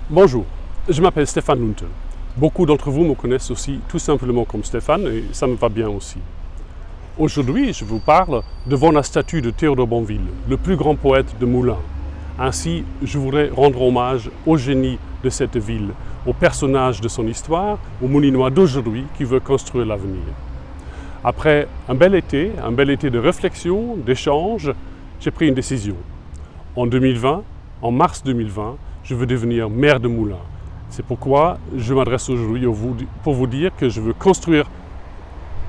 Bonjour, je m'appelle Stéphane Lunte. Beaucoup d'entre vous me connaissent aussi tout simplement comme Stéphane et ça me va bien aussi. Aujourd'hui, je vous parle devant la statue de Théodore Banville, le plus grand poète de Moulins. Ainsi, je voudrais rendre hommage au génie de cette ville, au personnage de son histoire, au Moulinois d'aujourd'hui qui veut construire l'avenir. Après un bel été de réflexion, d'échange, j'ai pris une décision. En mars 2020, je veux devenir maire de Moulins. C'est pourquoi je m'adresse aujourd'hui pour vous dire que je veux construire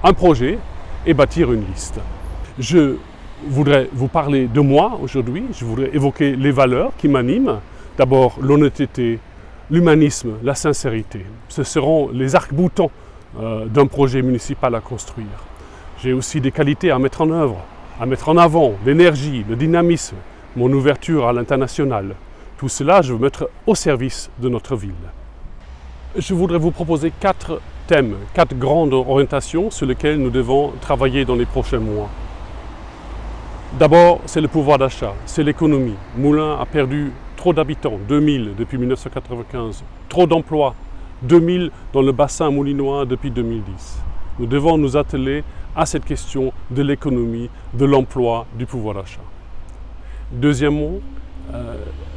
un projet et bâtir une liste. Je voudrais vous parler de moi aujourd'hui, je voudrais évoquer les valeurs qui m'animent. D'abord l'honnêteté, l'humanisme, la sincérité. Ce seront les arcs-boutants d'un projet municipal à construire. J'ai aussi des qualités à mettre en œuvre, à mettre en avant, l'énergie, le dynamisme, mon ouverture à l'international. Tout cela, je veux mettre au service de notre ville. Je voudrais vous proposer 4 thèmes, 4 grandes orientations sur lesquelles nous devons travailler dans les prochains mois. D'abord, c'est le pouvoir d'achat, c'est l'économie. Moulins a perdu trop d'habitants, 2000 depuis 1995, trop d'emplois, 2000 dans le bassin moulinois depuis 2010. Nous devons nous atteler à cette question de l'économie, de l'emploi, du pouvoir d'achat. Deuxièmement,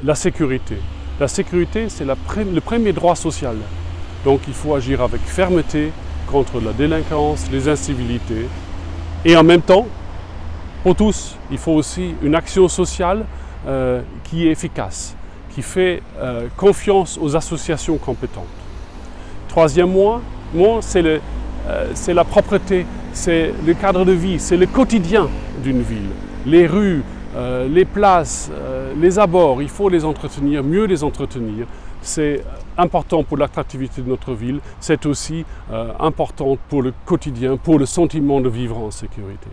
la sécurité. La sécurité, c'est le premier droit social. Donc il faut agir avec fermeté contre la délinquance, les incivilités. Et en même temps, pour tous, il faut aussi une action sociale qui est efficace, qui fait confiance aux associations compétentes. Troisièmement, c'est la propreté, c'est le cadre de vie, c'est le quotidien d'une ville. Les rues, les places, les abords, il faut les entretenir, mieux les entretenir. C'est important pour l'attractivité de notre ville, c'est aussi important pour le quotidien, pour le sentiment de vivre en sécurité.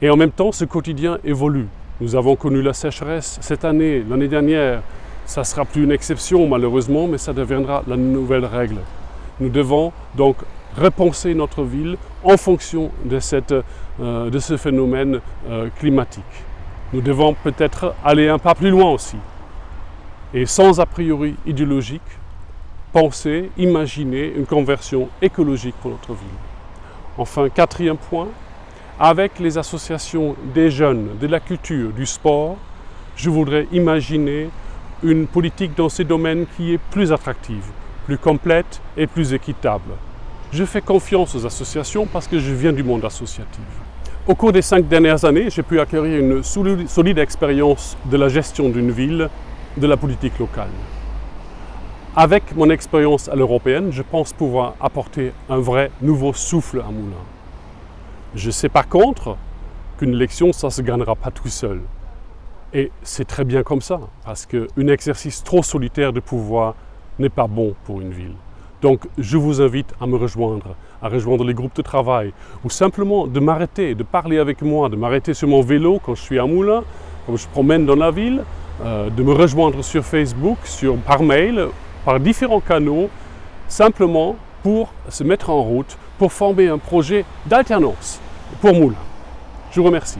Et en même temps, ce quotidien évolue. Nous avons connu la sécheresse cette année, l'année dernière. Ça ne sera plus une exception malheureusement, mais ça deviendra la nouvelle règle. Nous devons donc repenser notre ville en fonction de ce phénomène climatique. Nous devons peut-être aller un pas plus loin aussi. Et sans a priori idéologique, penser, imaginer une conversion écologique pour notre ville. Enfin, 4e point, avec les associations des jeunes, de la culture, du sport, je voudrais imaginer une politique dans ces domaines qui est plus attractive, plus complète et plus équitable. Je fais confiance aux associations parce que je viens du monde associatif. Au cours des 5 dernières années, j'ai pu acquérir une solide expérience de la gestion d'une ville, de la politique locale. Avec mon expérience à l'européenne, je pense pouvoir apporter un vrai nouveau souffle à Moulins. Je sais par contre qu'une élection, ça ne se gagnera pas tout seul. Et c'est très bien comme ça, parce qu'un exercice trop solitaire de pouvoir n'est pas bon pour une ville. Donc je vous invite à me rejoindre, à rejoindre les groupes de travail, ou simplement de m'arrêter, de parler avec moi, de m'arrêter sur mon vélo quand je suis à Moulins, quand je promène dans la ville, de me rejoindre sur Facebook, par mail, par différents canaux, simplement pour se mettre en route, pour former un projet d'alternance pour Moulins. Je vous remercie.